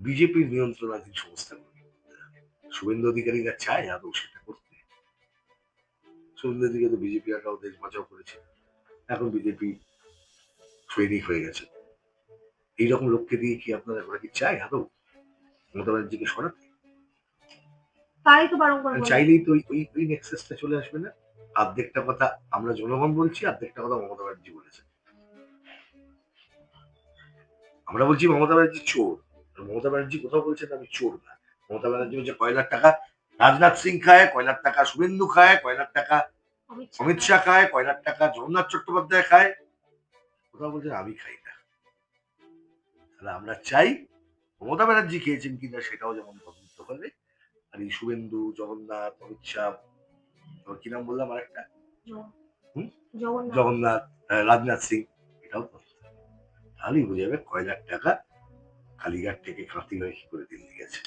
বিজেপির নিয়ন্ত্রণাধীন সংস্থাগুলো। শুভেন্দু অধিকারীরা চায় আদৌ সেটা করতে? শুভেন্দু অধিকারী তো বিজেপি আটাও দেশ বাঁচাও করেছে, এখন বিজেপি সৈনিক হয়ে গেছে। এইরকম লোককে দিয়ে কি আপনারা ওরা কি চায় আদৌ মমতা ব্যানার্জিকে সরাতে? তাই তো বারংবার চাইলেই তো ওই নেক্সাসটা চলে আসবে না? অর্ধেকটা কথা আমরা জনগণ বলছি, অর্ধেকটা কথা মমতা ব্যানার্জি বলেছে। আমরা বলছি মমতা ব্যানার্জি চোর, মমতা ব্যানার্জি কোথাও বলছেন আমি চোর না। মমতা ব্যানার্জি বলছে কয়লার টাকা রাজনাথ সিং খায়, কয়লার টাকা শুভেন্দু খায়, কয়লার টাকা অমিত শাহ খায়, কয়লার টাকা জগন্নাথ চট্টোপাধ্যায় খায়, কোথাও বলছেন আমি খাই না। তাহলে আমরা চাই মমতা ব্যানার্জি খেয়েছেন কিনা সেটাও যেমন তদন্ত হবে, আর এই শুভেন্দু, জগন্নাথ, অমিত শাহ, কি নাম বললাম আরেকটা, জগন্নাথ, রাজনাথ সিং, এটাও তদন্ত। তাহলেই বোঝা যাবে কয়লার টাকা কালীঘাট থেকে কাঁতি হয়ে কি করে দিল্লি গেছে।